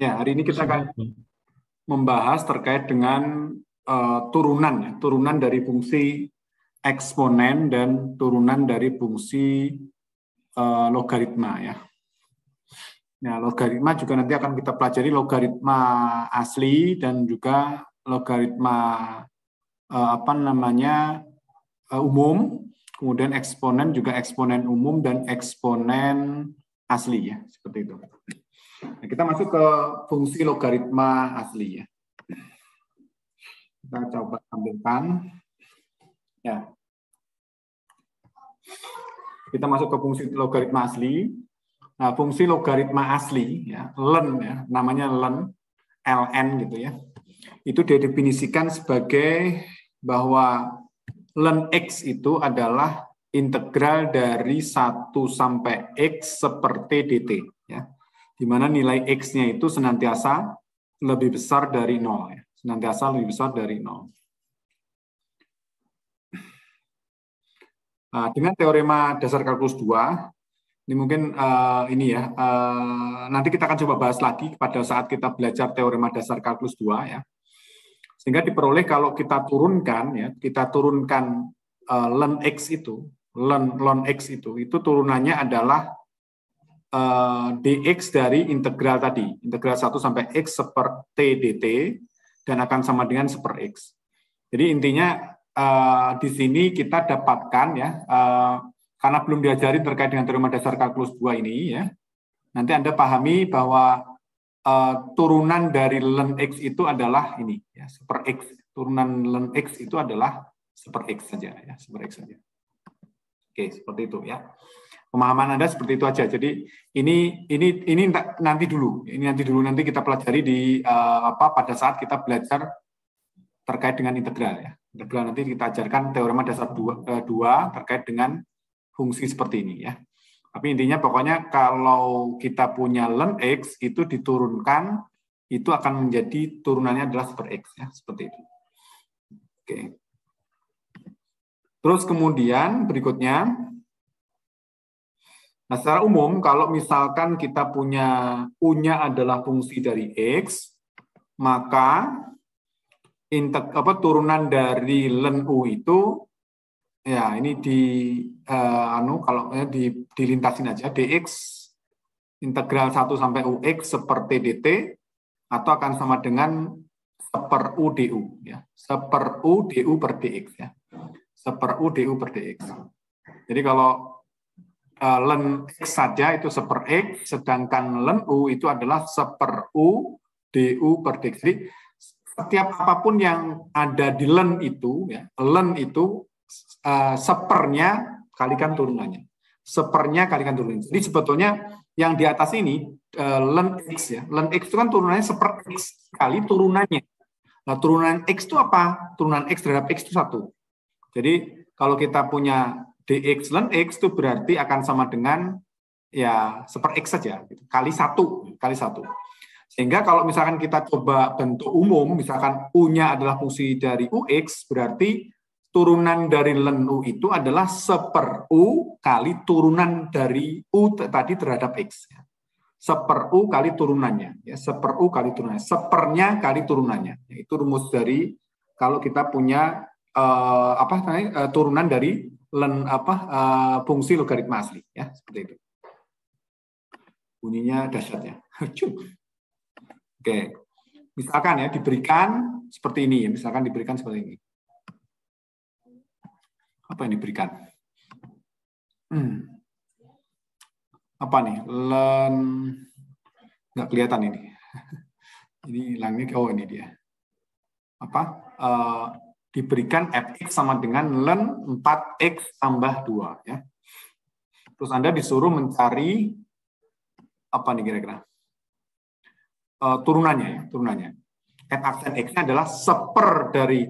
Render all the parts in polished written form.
Ya, hari ini kita akan membahas terkait dengan turunan dari fungsi eksponen dan turunan dari fungsi logaritma ya. Nah, logaritma juga nanti akan kita pelajari logaritma asli dan juga logaritma umum, kemudian eksponen juga eksponen umum dan eksponen asli ya, seperti itu. Nah, kita masuk ke fungsi logaritma asli ya. Kita coba tampilkan. Ya. Kita masuk ke fungsi logaritma asli. Nah, fungsi logaritma asli ya, ln ya, namanya ln gitu ya. Itu didefinisikan sebagai bahwa ln x itu adalah integral dari 1 sampai x seperti dt ya. Di mana nilai x-nya itu senantiasa lebih besar dari 0 ya. Senantiasa lebih besar dari 0. Nah, dengan teorema dasar kalkulus 2, ini mungkin nanti kita akan coba bahas lagi pada saat kita belajar teorema dasar kalkulus 2 ya. Sehingga diperoleh kalau kita turunkan ya, ln x itu, ln x itu turunannya adalah dx dari integral tadi, integral 1 sampai x seperti dt, dan akan sama dengan seper x. Jadi intinya di sini kita dapatkan ya, karena belum diajari terkait dengan teorema dasar kalkulus 2 ini ya, nanti Anda pahami bahwa turunan dari ln x itu adalah ini ya, seper x. Turunan ln x itu adalah seper x saja ya, seper x saja. Oke, seperti itu ya. Pemahaman Anda seperti itu aja. Jadi ini nanti dulu. Ini nanti kita pelajari di pada saat kita belajar terkait dengan integral ya. Integral nanti kita ajarkan teorema dasar 2 terkait dengan fungsi seperti ini ya. Tapi intinya pokoknya kalau kita punya ln x itu diturunkan, itu akan menjadi turunannya adalah seper x ya, seperti itu. Oke. Terus kemudian berikutnya, nah, secara umum, kalau misalkan kita punya U-nya adalah fungsi dari X, maka turunan dari ln U itu, ya ini dilintasin aja, dx integral 1 sampai ux seperti dt, atau akan sama dengan seper U du, ya. Seper U du per dx, ya. Seper U du per dx. Jadi kalau ln x saja itu seper x, sedangkan ln u itu adalah seper u du per dx. Jadi setiap apapun yang ada di ln itu, ya, ln itu sepernya kalikan turunannya. Sepernya kalikan turunannya. Jadi sebetulnya yang di atas ini ln x ya, ln x itu kan turunannya seper x kali turunannya. Nah, turunan x itu apa? Turunan x terhadap x itu 1. Jadi kalau kita punya dx ln x itu berarti akan sama dengan ya seper x saja gitu. kali 1. Sehingga kalau misalkan kita coba bentuk umum, misalkan u-nya adalah fungsi dari ux, berarti turunan dari ln u itu adalah seper u kali turunan dari u tadi terhadap x. Seper u kali turunannya, ya, seper u kali turunannya, sepernya kali turunannya. Itu rumus dari kalau kita punya turunan dari fungsi logaritma asli ya, seperti itu. Bunyinya dahsyat ya. Oke. Misalkan ya diberikan seperti ini ya, misalkan diberikan seperti ini. Apa yang diberikan? Apa nih? Nggak kelihatan ini. Ini hilangnya, oh ini dia. Apa? Diberikan fx sama dengan ln 4x tambah 2 ya. Terus Anda disuruh mencari apa nih kira-kira? Turunannya ya, turunannya. F aksen x-nya adalah seper dari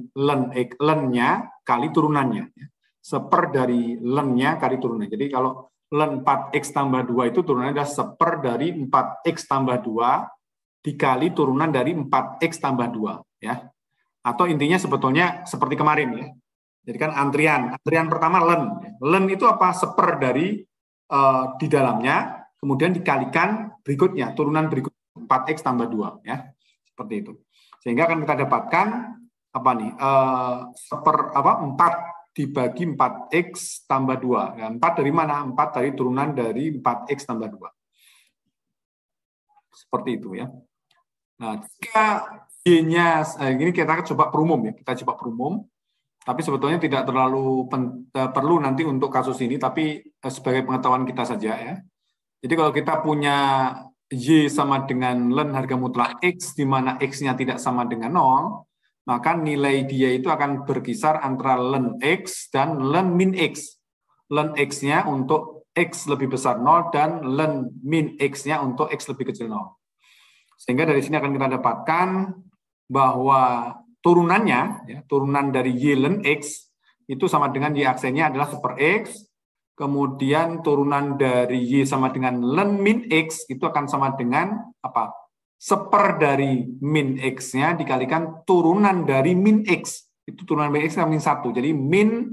ln-nya kali turunannya. Seper dari ln-nya kali turunannya. Jadi kalau ln 4x tambah 2 itu turunannya adalah seper dari 4x tambah 2 dikali turunan dari 4x tambah 2 ya. Atau intinya sebetulnya seperti kemarin ya. Jadi kan antrian pertama ln. Ln itu apa? Seper dari di dalamnya, kemudian dikalikan berikutnya, turunan berikutnya. 4x tambah 2 ya. Seperti itu. Sehingga akan kita dapatkan apa nih? 4 dibagi 4x tambah 2. Ya, 4 dari mana? 4 dari turunan dari 4x tambah 2. Seperti itu ya. Nah, jika y-nya ini kita coba perumum ya. Kita coba perumum. Tapi sebetulnya tidak terlalu perlu nanti untuk kasus ini, tapi sebagai pengetahuan kita saja ya. Jadi kalau kita punya Y sama dengan ln harga mutlak X, di mana X-nya tidak sama dengan 0, maka nilai dia itu akan berkisar antara ln X dan ln min X. Ln X-nya untuk X lebih besar 0 dan ln min X-nya untuk X lebih kecil 0. Sehingga dari sini akan kita dapatkan bahwa turunannya, ya, turunan dari Y ln X itu sama dengan Y aksennya adalah 1/X, kemudian turunan dari Y sama dengan ln min X itu akan sama dengan apa? 1/, dari min X-nya dikalikan turunan dari min X. Itu turunan min X min 1. Jadi min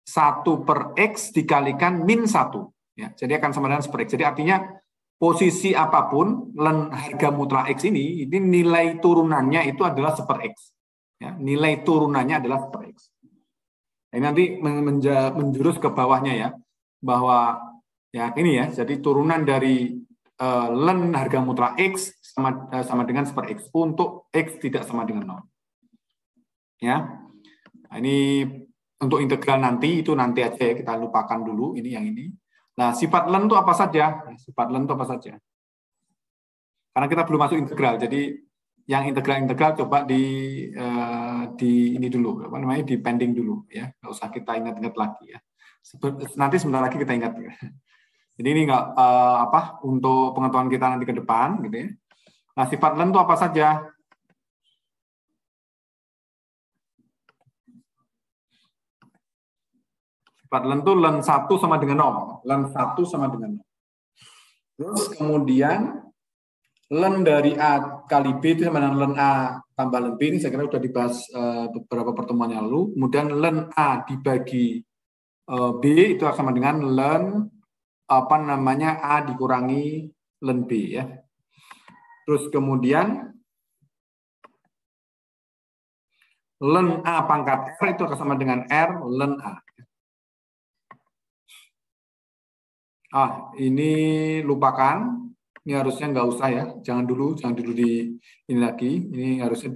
1/X dikalikan min 1. Ya, jadi akan sama dengan 1/X. Jadi artinya posisi apapun ln harga mutlak X ini nilai turunannya itu adalah 1/X. Ya, nilai turunannya adalah 1/X. Ini nanti menjurus ke bawahnya ya, bahwa ya ini ya, jadi turunan dari ln harga mutlak X sama dengan 1/X untuk X tidak sama dengan 0. Ya, nah, ini untuk integral nanti itu nanti aja ya, kita lupakan dulu ini yang ini. Nah, sifat ln itu apa saja? Sifat ln itu apa saja? Karena kita belum masuk integral, jadi yang integral coba di ini dulu, apa namanya, di pending dulu ya, nggak usah kita ingat-ingat lagi ya. Nanti sebentar lagi kita ingat. Jadi ini nggak untuk pengetahuan kita nanti ke depan, gitu ya. Nah, sifat ln itu apa saja? Sifat ln itu ln 1 sama dengan 0. Ln 1 sama dengan 0. Terus kemudian ln dari A kali B itu sama dengan ln A tambah ln B. Ini saya kira sudah dibahas beberapa pertemuan yang lalu. Kemudian ln A dibagi B itu sama dengan ln A dikurangi ln B ya. Terus kemudian ln A pangkat R itu sama dengan R ln A. Ini lupakan. Ini harusnya nggak usah ya. Jangan dulu di ini lagi. Ini harusnya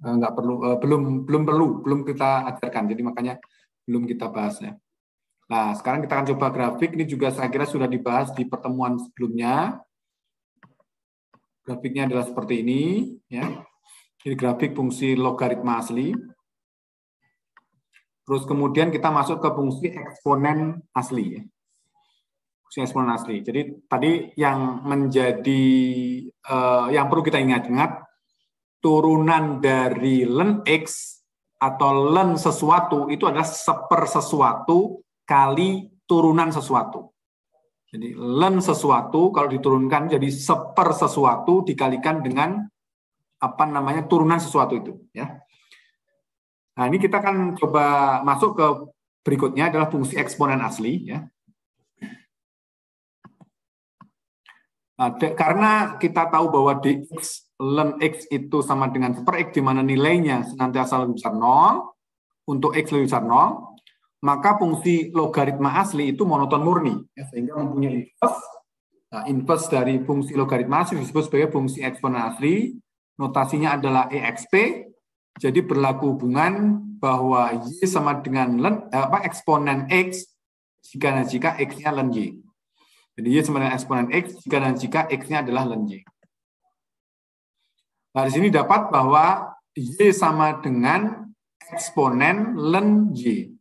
nggak perlu, belum kita ajarkan. Jadi makanya belum kita bahas ya. Nah, sekarang kita akan coba grafik. Ini juga saya kira sudah dibahas di pertemuan sebelumnya. Grafiknya adalah seperti ini ya. Ini grafik fungsi logaritma asli. Terus kemudian kita masuk ke fungsi eksponen asli ya. Eksponen asli. Jadi tadi yang menjadi yang perlu kita ingat-ingat, turunan dari ln X atau ln sesuatu itu adalah 1/, sesuatu kali turunan sesuatu. Jadi ln sesuatu kalau diturunkan jadi 1/, sesuatu dikalikan dengan turunan sesuatu itu ya. Nah, ini kita akan coba masuk ke berikutnya adalah fungsi eksponen asli ya. Nah, karena kita tahu bahwa dx ln X itu sama dengan 1/X di mana nilainya senantiasa lebih besar 0, untuk X lebih besar 0, maka fungsi logaritma asli itu monoton murni, ya, sehingga mempunyai inverse. Nah, inverse dari fungsi logaritma asli disebut sebagai fungsi eksponen asli, notasinya adalah EXP, jadi berlaku hubungan bahwa Y sama dengan eksponen X jika X-nya ln Y. Jadi Y sama dengan eksponen X jika X-nya adalah ln Y. Nah, di sini dapat bahwa Y sama dengan eksponen ln Y.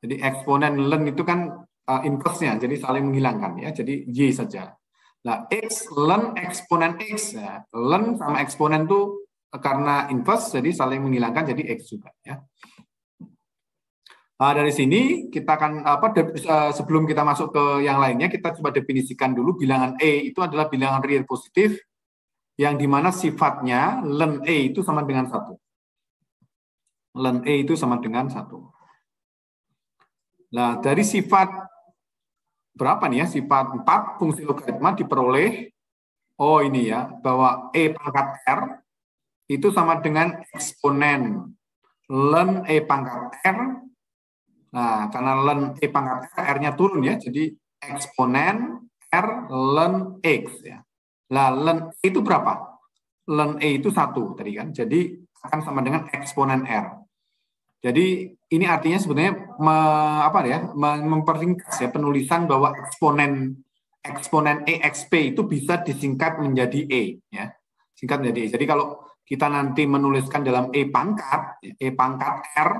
Jadi eksponen ln itu kan inverse-nya, jadi saling menghilangkan ya. Jadi Y saja. Nah, X ln eksponen X. Ya. Ln sama eksponen itu karena inverse, jadi saling menghilangkan, jadi X juga ya. Nah, dari sini kita akan sebelum kita masuk ke yang lainnya, kita coba definisikan dulu bilangan E itu adalah bilangan real positif yang dimana sifatnya ln E itu sama dengan 1. Ln E itu sama dengan 1. Nah, dari sifat berapa nih ya? Sifat 4 fungsi logaritma diperoleh Oh ini ya, bahwa E pangkat R itu sama dengan eksponen ln E pangkat R. Nah, karena ln E pangkat R, R-nya turun ya, jadi eksponen R ln X ya. Lah, ln E itu berapa? Ln E itu 1 tadi kan, jadi akan sama dengan eksponen R. Jadi ini artinya sebenarnya memperingkas ya penulisan bahwa eksponen EXP itu bisa disingkat menjadi E ya. Singkat menjadi E. Jadi kalau kita nanti menuliskan dalam E pangkat R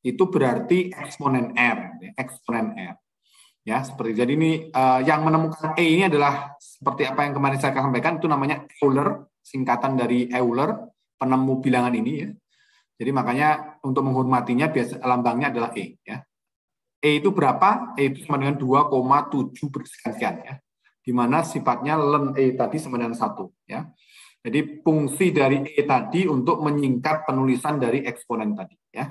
itu berarti eksponen R, ya, eksponen R. Ya, seperti jadi ini yang menemukan E ini adalah seperti apa yang kemarin saya sampaikan, itu namanya Euler, singkatan dari Euler, penemu bilangan ini ya. Jadi makanya untuk menghormatinya biasa lambangnya adalah E ya. E itu berapa? E itu sama dengan 2,7 sekian ya. Di mana sifatnya ln E tadi sama dengan 1 ya. Jadi fungsi dari E tadi untuk menyingkat penulisan dari eksponen tadi ya.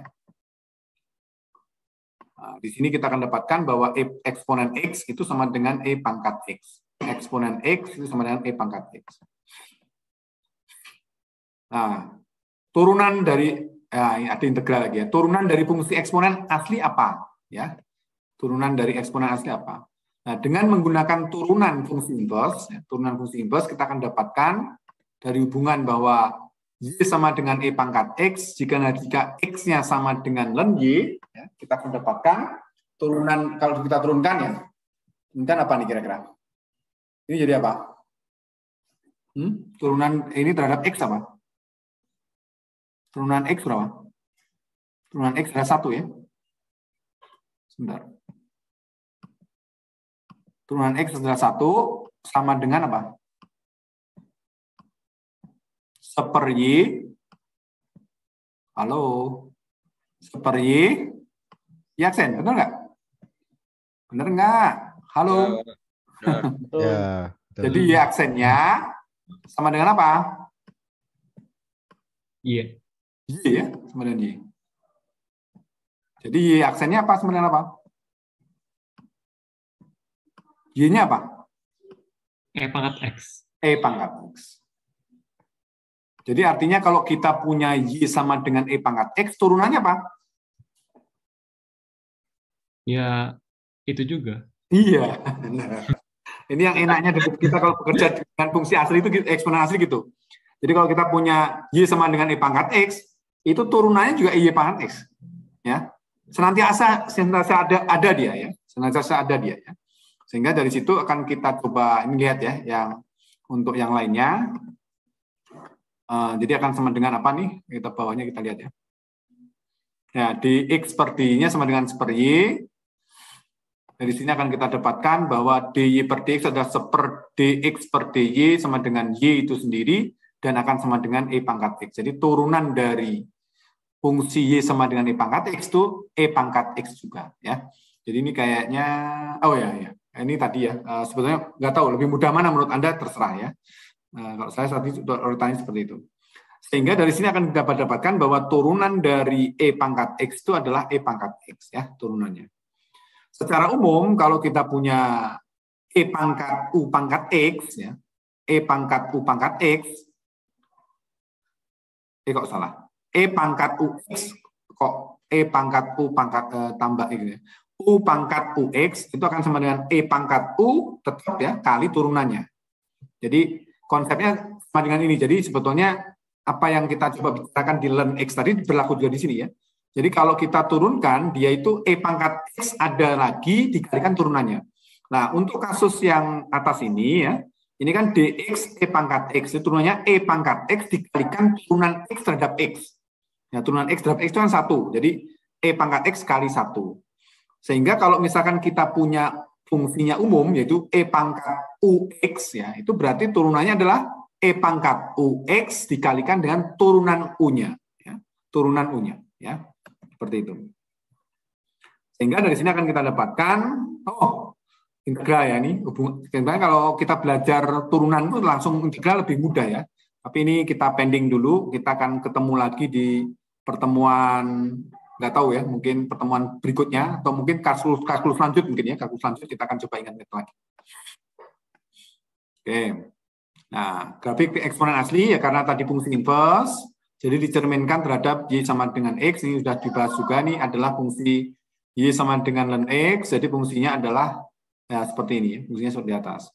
Nah, di sini kita akan dapatkan bahwa E eksponen X itu sama dengan E pangkat X. Eksponen X itu sama dengan E pangkat X. Nah, turunan dari ada integral lagi ya. Turunan dari fungsi eksponen asli apa? Ya, turunan dari eksponen asli apa? Nah, dengan menggunakan turunan fungsi inverse, ya, turunan fungsi inverse kita akan dapatkan dari hubungan bahwa y sama dengan e pangkat x. Jika x-nya sama dengan ln y, ya, kita akan dapatkan turunan. Kalau kita turunkan ya, turunkan apa nih kira-kira? Ini jadi apa? Turunan ini terhadap x apa? Turunan X berapa? Turunan X adalah 1 ya. Sebentar. Turunan X adalah 1 sama dengan apa? Seper Y. Halo. Seper Y. Ya, Aksen, benar nggak? Benar nggak? Halo. Ya, jadi Y aksennya sama dengan apa? Iya. Y ya, sama dengan Y. Jadi Y aksennya apa sama dengan apa? Y-nya apa? E pangkat X. E pangkat X. Jadi artinya kalau kita punya Y sama dengan E pangkat X, turunannya apa? Ya, itu juga. Iya. Ini yang enaknya dari kita kalau bekerja dengan fungsi asli itu eksponen asli gitu. Jadi kalau kita punya Y sama dengan E pangkat X, itu turunannya juga Y pangkat X. Ya. Senantiasa ada dia ya. Senantiasa ada dia ya. Sehingga dari situ akan kita coba ini lihat ya, yang untuk yang lainnya. Jadi akan sama dengan apa nih? Kita bawahnya kita lihat ya. Ya, dx per dy-nya sama dengan seper y. Dari sini akan kita dapatkan bahwa dy per dx adalah seper dx per dy sama dengan y itu sendiri dan akan sama dengan e pangkat x. Jadi turunan dari fungsi y sama dengan e pangkat x itu e pangkat x juga ya. Jadi ini kayaknya ini tadi ya, sebetulnya nggak tahu lebih mudah mana menurut Anda, terserah ya. Kalau saya saat itu urutannya seperti itu. Sehingga dari sini akan dapat dapatkan bahwa turunan dari e pangkat x itu adalah e pangkat x ya, turunannya. Secara umum kalau kita punya e pangkat u pangkat x ya, e pangkat u pangkat x, kok salah? E pangkat ux kok e pangkat u pangkat tambah ini ya. U pangkat ux itu akan sama dengan e pangkat u tetap ya kali turunannya. Jadi konsepnya sama dengan ini. Jadi sebetulnya apa yang kita coba bicarakan di ln x tadi berlaku juga di sini ya. Jadi kalau kita turunkan dia itu e pangkat x ada lagi dikalikan turunannya. Nah untuk kasus yang atas ini ya, ini kan dx e pangkat x itu turunannya e pangkat x dikalikan turunan x terhadap x. Ya turunan x terhadap x itu kan 1. Jadi e pangkat x kali 1. Sehingga kalau misalkan kita punya fungsinya umum yaitu e pangkat ux ya, itu berarti turunannya adalah e pangkat ux dikalikan dengan turunan u-nya ya. Turunan u-nya ya. Seperti itu. Sehingga dari sini akan kita dapatkan integral ya ini. Sebenarnya kalau kita belajar turunan itu langsung integral lebih mudah ya. Tapi ini kita pending dulu, kita akan ketemu lagi di pertemuan nggak tahu ya, mungkin pertemuan berikutnya atau mungkin kalkulus lanjut mungkin ya, kalkulus lanjut kita akan coba ingat lagi. Oke. Nah, grafik eksponen asli ya karena tadi fungsi inverse, jadi dicerminkan terhadap Y sama dengan X, ini sudah dibahas juga nih, adalah fungsi Y sama dengan ln X, jadi fungsinya adalah ya, seperti ini, fungsinya seperti atas.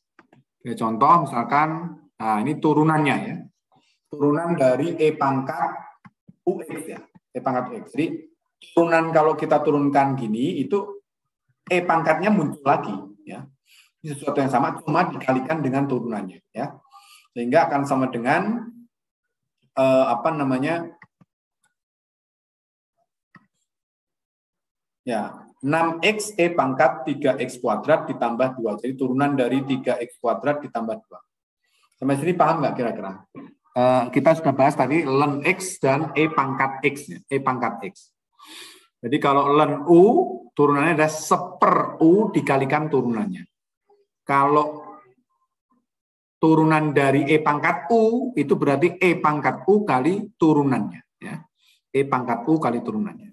Oke, contoh misalkan, nah ini turunannya ya, turunan dari E pangkat UX ya, E pangkat UX. Jadi turunan kalau kita turunkan gini, itu E pangkatnya muncul lagi ya. Ini sesuatu yang sama, cuma dikalikan dengan turunannya ya. Sehingga akan sama dengan apa namanya ya 6x E pangkat 3x kuadrat ditambah 2. Jadi turunan dari 3x kuadrat ditambah 2. Sampai sini paham nggak kira-kira? Kita sudah bahas tadi ln x dan E pangkat x ya, E pangkat x. Jadi kalau ln u turunannya adalah 1/u dikalikan turunannya. Kalau turunan dari E pangkat U itu berarti E pangkat U kali turunannya. Ya. E pangkat U kali turunannya.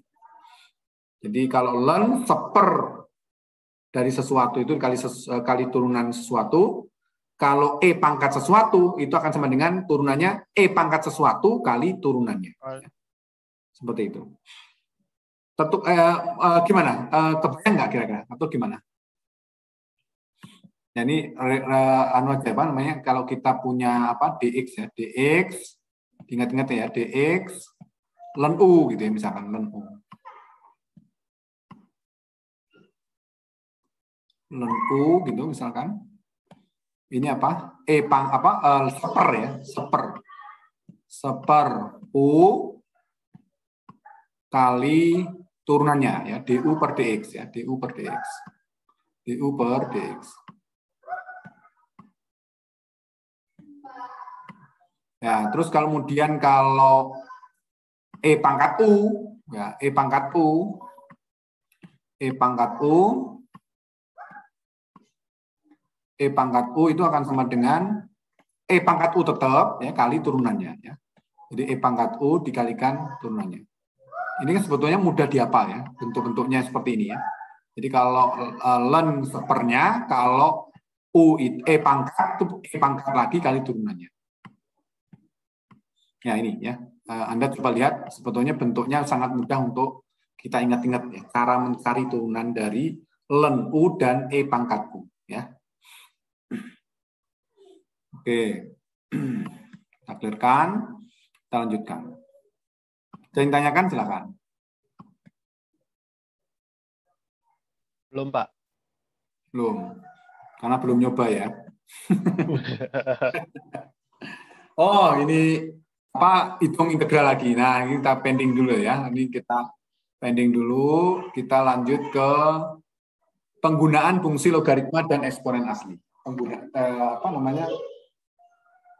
Jadi kalau ln 1/, dari sesuatu itu kali turunan sesuatu, kalau E pangkat sesuatu itu akan sama dengan turunannya E pangkat sesuatu kali turunannya. Ya. Seperti itu. Tentu, gimana? Kebayang nggak kira-kira? Atau gimana? Ya, ini anu aja apa namanya kalau kita punya apa dx ya dx ingat-ingat ya dx ln u gitu ya misalkan ln u gitu misalkan ini apa seper ya seper u kali turunannya ya du per dx ya du per dx. Ya, terus kemudian kalau E pangkat U, ya E pangkat U itu akan sama dengan E pangkat U tetap ya kali turunannya ya. Jadi E pangkat U dikalikan turunannya. Ini kan sebetulnya mudah dihafal ya, bentuk-bentuknya seperti ini ya. Jadi kalau ln sepernya, kalau U E pangkat itu E pangkat lagi kali turunannya. Ya ini ya, Anda coba lihat sebetulnya bentuknya sangat mudah untuk kita ingat-ingat ya, cara mencari turunan dari ln U dan E pangkat U ya. Oke, kita clearkan, kita lanjutkan. Ada yang tanyakan silakan. Belum Pak. Belum, karena belum nyoba ya. Oh ini apa hitung integral lagi. Nah, ini kita pending dulu ya. Ini kita pending dulu. Kita lanjut ke penggunaan fungsi logaritma dan eksponen asli.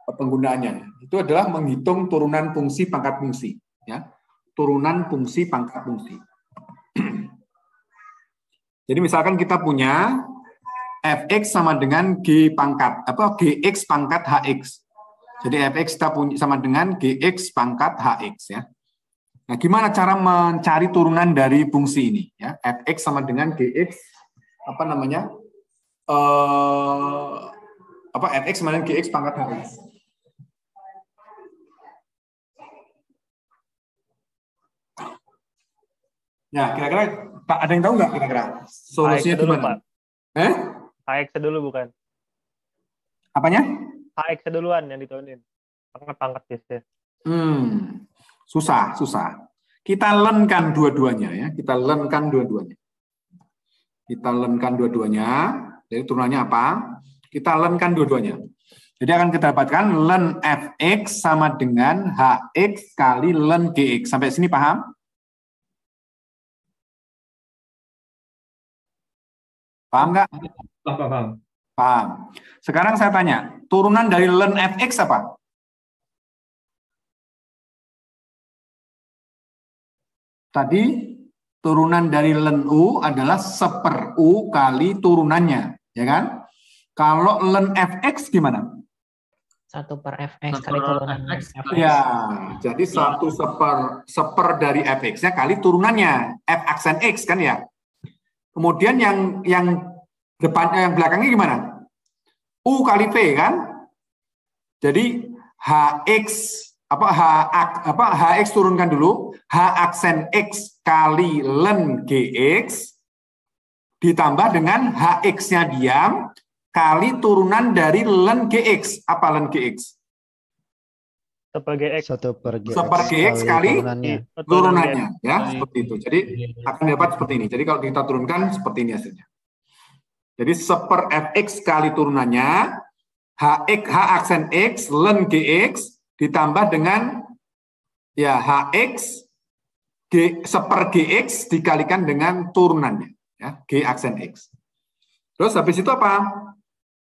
Penggunaannya itu adalah menghitung turunan fungsi pangkat fungsi. Ya, turunan fungsi pangkat fungsi. Jadi misalkan kita punya fx sama dengan gx pangkat hx. Jadi fx kita punya sama dengan gx pangkat hx ya. Nah, gimana cara mencari turunan dari fungsi ini ya? Fx sama dengan gx fx sama dengan gx pangkat hx. Ya, kira-kira ada yang tahu nggak kira-kira solusinya dulu, gimana? Pak. HX dulu bukan? Apanya? HX duluan yang diturunin. Pangkat biasanya. Susah. Kita lenkan dua-duanya ya. Kita lenkan dua-duanya. Jadi turunannya apa? Kita lenkan dua-duanya. Jadi akan kita dapatkan ln fx sama dengan hx kali ln gx. Sampai sini paham? Paham nggak? Paham. Sekarang saya tanya, turunan dari ln fx apa? Tadi turunan dari ln u adalah 1/u kali turunannya, ya kan? Kalau ln fx gimana? 1/fx kali turunan fx. Ya, jadi 1/1 dari fx-nya kali turunannya, f aksen x kan ya. Kemudian yang depannya, yang belakangnya gimana? U kali V kan? Jadi Hx turunkan dulu, H aksen X kali len Gx ditambah dengan Hx-nya diam kali turunan dari len Gx. Apa len Gx? Sebagai X. 1/Gx kali turunannya. Ya, seperti itu. Jadi akan dapat seperti ini. Jadi kalau kita turunkan seperti ini hasilnya. Jadi 1/Fx kali turunannya, H aksen X len Gx ditambah dengan ya Hx 1/Gx dikalikan dengan turunannya, ya, G aksen X. Terus habis itu apa?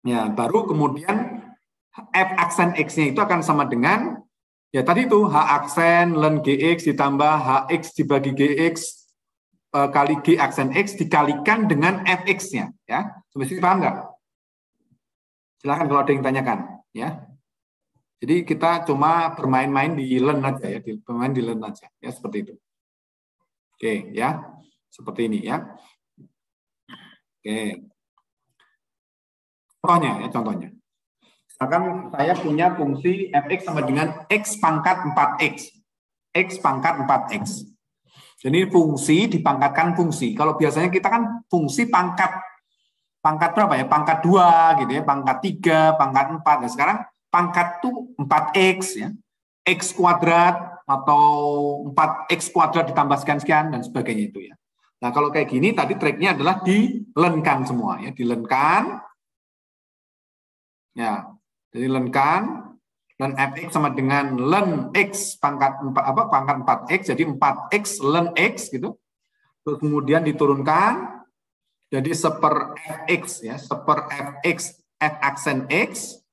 Ya, baru kemudian F aksen X-nya itu akan sama dengan ya tadi itu H aksen len Gx ditambah Hx dibagi Gx kali G aksen X dikalikan dengan Fx-nya, ya. Sampai sini paham nggak? Silahkan kalau ada yang tanyakan, ya. Jadi kita cuma bermain-main di len aja ya, bermain di len aja, ya seperti itu. Oke, ya, seperti ini ya. Oke. Contohnya ya, contohnya. Misalkan saya punya fungsi fx sama dengan x pangkat 4x. X pangkat 4x. Jadi fungsi dipangkatkan fungsi. Kalau biasanya kita kan fungsi pangkat berapa ya? Pangkat 2 gitu ya, pangkat 3, pangkat 4. Nah, sekarang pangkat tuh 4x ya. X kuadrat atau 4x kuadrat ditambah sekian-sekian dan sebagainya itu ya. Nah, kalau kayak gini tadi treknya adalah dilenkan semua ya, dilenkan. Ya. Jadi lenkan len fx sama dengan len x pangkat 4 pangkat 4x jadi 4x len x gitu. Terus kemudian diturunkan jadi 1/Fx ya, 1/Fx f aksen x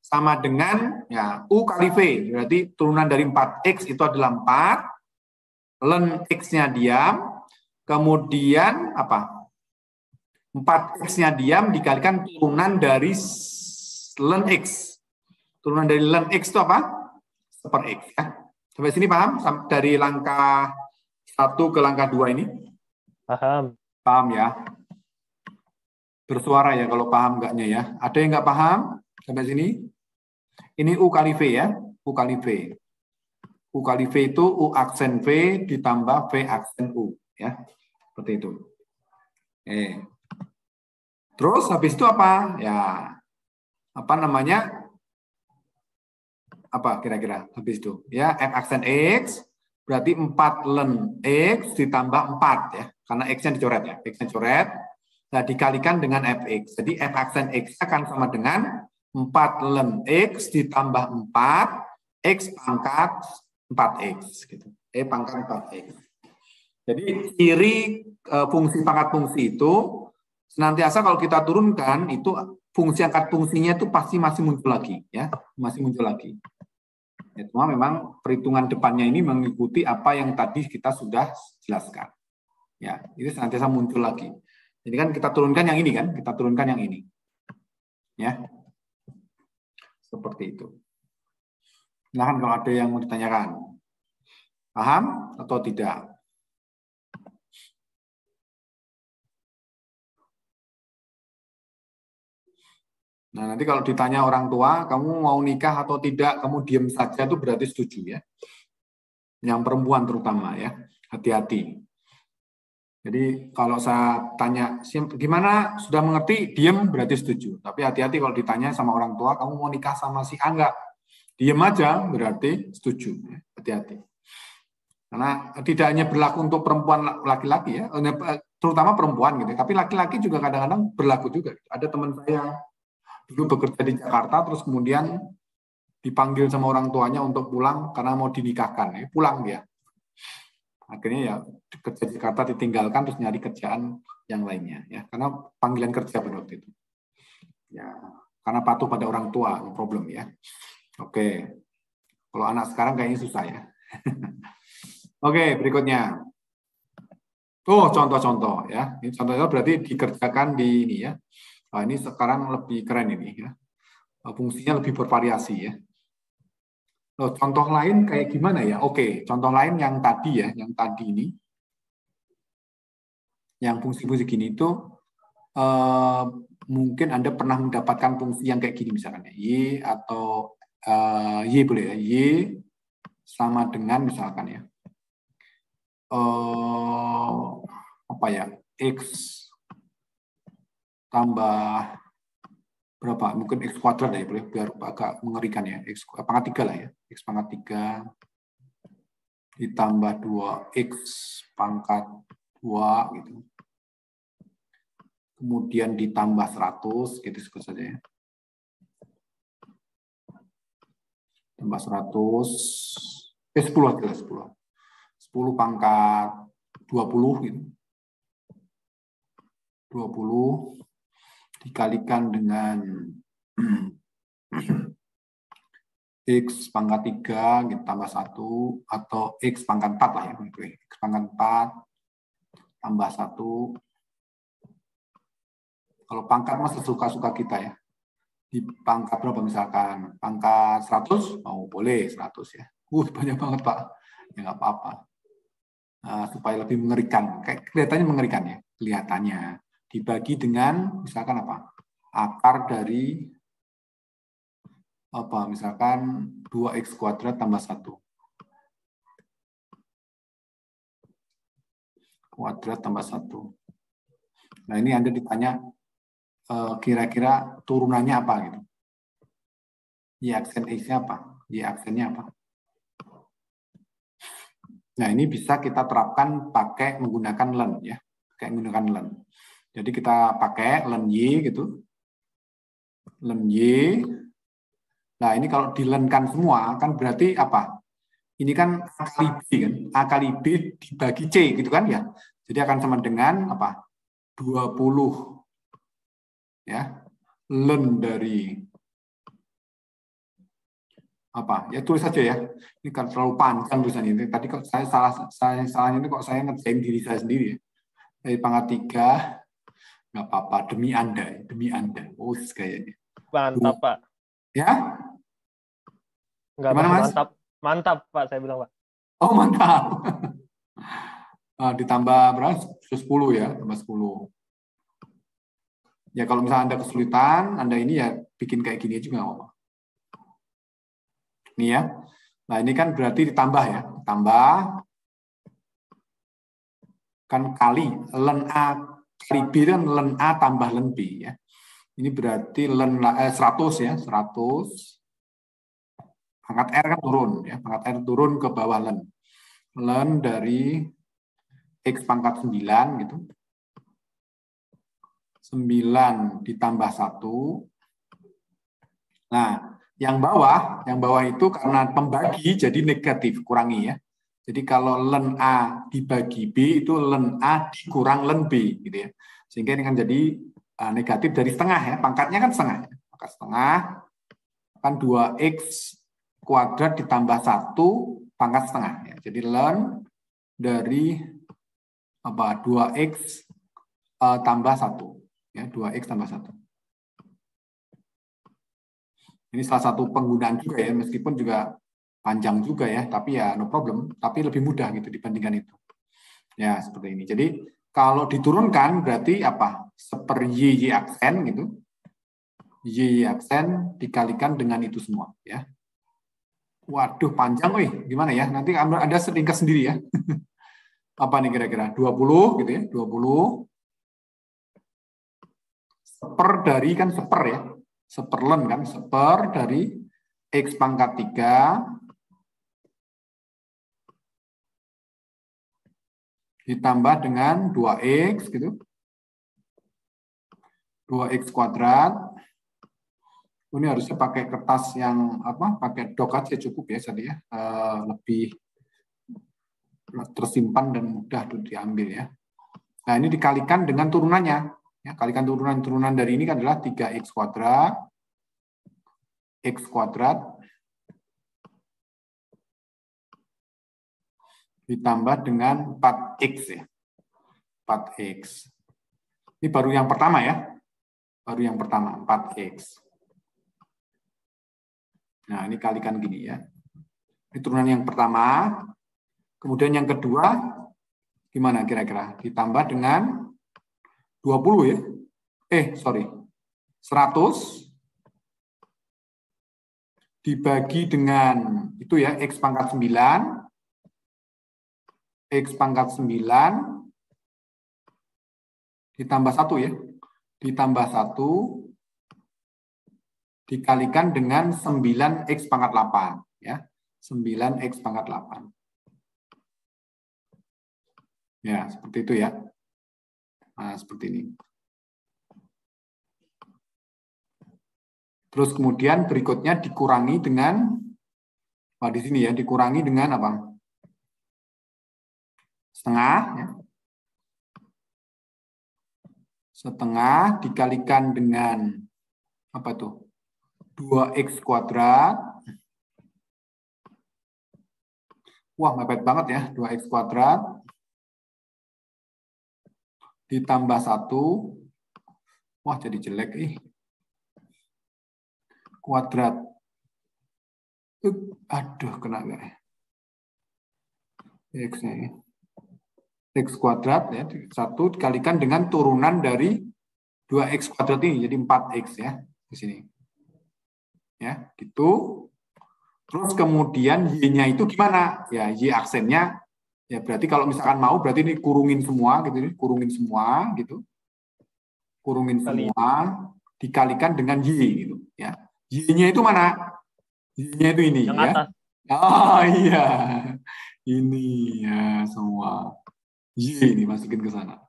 sama dengan ya u kali v. Berarti turunan dari 4x itu adalah 4. Len x-nya diam. Kemudian apa? 4x-nya diam dikalikan turunan dari len x. Turunan dari len x itu apa? 1/x ya. Sampai sini paham? Dari langkah 1 ke langkah 2 ini? Paham. Paham ya? Bersuara ya kalau paham enggaknya ya. Ada yang enggak paham sampai sini? Ini U kali V ya. U kali V. U kali V itu U aksen V ditambah V aksen U ya. Seperti itu. Terus habis itu apa? Ya. Apa namanya? Apa kira-kira habis itu? Ya, F aksen X berarti 4 len X ditambah 4 ya. Karena X-nya dicoret ya. X-nya dicoret. Nah, dikalikan dengan Fx. Jadi F aksen X akan sama dengan 4 len X ditambah 4 X pangkat 4X gitu. Pangkat 4X. Jadi ciri fungsi pangkat fungsi itu senantiasa kalau kita turunkan itu fungsi angkat fungsinya itu pasti masih muncul lagi ya, masih muncul lagi. Ya, cuma memang perhitungan depannya ini mengikuti apa yang tadi kita sudah jelaskan. Ya, itu senantiasa muncul lagi. Jadi kan kita turunkan yang ini kan, kita turunkan yang ini. Ya. Seperti itu. Silahkan kalau ada yang mau ditanyakan. Paham atau tidak? Nah, nanti kalau ditanya orang tua, kamu mau nikah atau tidak, kamu diam saja itu berarti setuju ya. Yang perempuan terutama ya, hati-hati. Jadi kalau saya tanya, gimana sudah mengerti, diam berarti setuju. Tapi hati-hati kalau ditanya sama orang tua, kamu mau nikah sama si A enggak? Diam aja berarti setuju. Hati-hati. Karena tidak hanya berlaku untuk perempuan laki-laki ya, terutama perempuan gitu. Tapi laki-laki juga kadang-kadang berlaku juga. Ada teman saya dulu bekerja di Jakarta, terus kemudian dipanggil sama orang tuanya untuk pulang karena mau dinikahkan. Pulang dia. Akhirnya ya kerja di Jakarta ditinggalkan terus nyari kerjaan yang lainnya ya, karena panggilan kerja pada waktu itu. Ya, karena patuh pada orang tua, problem ya. Oke. Kalau anak sekarang kayaknya susah ya. Oke, berikutnya. Oh, contoh-contoh ya. Ini contohnya berarti dikerjakan di ini ya. Nah, ini sekarang lebih keren ini ya. Fungsinya lebih bervariasi ya. Loh, contoh lain kayak gimana ya? Oke, contoh lain yang tadi ya, yang tadi ini. Yang fungsi-fungsi gini itu mungkin Anda pernah mendapatkan fungsi yang kayak gini misalkan ya. Y atau Y boleh ya. Y sama dengan misalkan ya. Apa ya? X tambah berapa? Mungkin X kuadrat ya, boleh biar agak mengerikan ya. X pangkat 3 lah ya. X pangkat 3 ditambah 2X pangkat 2 gitu. Kemudian ditambah 100, gitu sebut saja ya. Tambah 100, 10 adalah 10. 10 pangkat 20 gitu. 20 dikalikan dengan X pangkat 3 gitu, tambah 1 atau X pangkat 4 lah ya. X pangkat 4 tambah 1. Kalau pangkat mas sesuka-suka kita ya. Di pangkat berapa misalkan? Pangkat 100? Oh boleh 100 ya. Banyak banget Pak. Ya nggak apa-apa. Supaya lebih mengerikan. Kayak kelihatannya mengerikan ya. Kelihatannya. Dibagi dengan misalkan apa? Akar dari apa? Misalkan 2X kuadrat tambah 1. Kuadrat tambah 1. Nah ini Anda ditanya kira-kira turunannya apa gitu. Y aksen X-nya apa? Y aksennya apa? Nah, ini bisa kita terapkan pakai menggunakan len ya. Pakai menggunakan len. Jadi kita pakai len Y gitu. Len Y. Nah, ini kalau dilenkan semua kan berarti apa? Ini kan A kali B kan. A kali B dibagi C gitu kan ya. Jadi akan sama dengan apa? 20 ya, len dari apa ya, tulis saja ya, ini kan terlalu panjang tulisannya ini. Tadi kok saya salahnya ini kok saya ngerjain diri saya sendiri ya. Dari pangkat 3 nggak apa-apa, demi Anda kayaknya Mantap Pak. ya. Nggak, Gimana Mas? Mantap Pak, saya bilang Pak. Oh mantap. Ditambah berapa? 10 ya, tambah 10. Ya kalau misalnya Anda kesulitan, Anda ini ya bikin kayak gini juga nggak apa-apa. Ini ya. Nah ini kan berarti ditambah ya. Ditambah kan kali. Len A kali B kan len A tambah len B ya. Ini berarti len 100 ya. 100. Pangkat R kan turun ya. Pangkat R turun ke bawah len. Len dari X pangkat 9 gitu. 9 ditambah 1. Nah, yang bawah itu karena pembagi jadi negatif, kurangi ya. Jadi kalau len A dibagi B itu len A dikurang len B gitu ya. Sehingga ini kan jadi negatif dari setengah ya. Pangkatnya kan setengah. Maka setengah kan 2X kuadrat ditambah 1 pangkat setengah ya. Jadi len dari apa 2X tambah 1. Ya, 2X tambah 1. Ini salah satu penggunaan juga ya, meskipun juga panjang juga ya, tapi ya no problem, tapi lebih mudah gitu dibandingkan itu. Ya, seperti ini. Jadi, kalau diturunkan berarti apa? Seper Y aksen gitu. Y aksen dikalikan dengan itu semua ya. Waduh, panjang wih. Gimana ya? Nanti Anda ringkas sendiri ya. Apa nih kira-kira? 20 gitu ya, 20. Seper dari kan seper ya. Seperlen kan, seper dari X pangkat 3 ditambah dengan 2X gitu. 2X kuadrat. Ini harusnya pakai kertas yang apa? Pakai dok aja cukup ya tadi ya. Lebih tersimpan dan mudah diambil ya. Nah, ini dikalikan dengan turunannya. Ya, kalikan turunan dari ini kan adalah 3X kuadrat, X kuadrat, ditambah dengan 4X ya. 4X. Ini baru yang pertama ya. Baru yang pertama, 4X. Nah, ini kalikan gini ya. Ini turunan yang pertama. Kemudian yang kedua, gimana kira-kira? Ditambah dengan 20 ya. Sorry. 100 dibagi dengan itu ya X pangkat 9, X pangkat 9 ditambah 1 ya, ditambah 1 dikalikan dengan 9X pangkat 8 ya, 9X pangkat 8. Ya, seperti itu ya. Nah, seperti ini. Terus kemudian berikutnya dikurangi dengan, di sini ya, dikurangi dengan apa? Setengah. Ya. Setengah dikalikan dengan, apa tuh? 2X kuadrat. Wah, mepet banget ya, 2X kuadrat. Ditambah 1. Wah, jadi jelek. Kuadrat. Aduh, kena nggak ya? X-nya. X kuadrat ya, 1 dikalikan dengan turunan dari 2X kuadrat ini, jadi 4X ya, di sini. Ya, gitu. Terus kemudian Y-nya itu gimana? Ya, Y aksennya, ya berarti kalau misalkan mau, berarti ini kurungin semua, gitu, kurungin semua, gitu. Kurungin semua, dikalikan dengan Y, gitu. Ya. Y-nya itu mana? Y-nya itu ini, yang ya. atas. Oh iya, ini ya semua. Y ini masukin ke sana.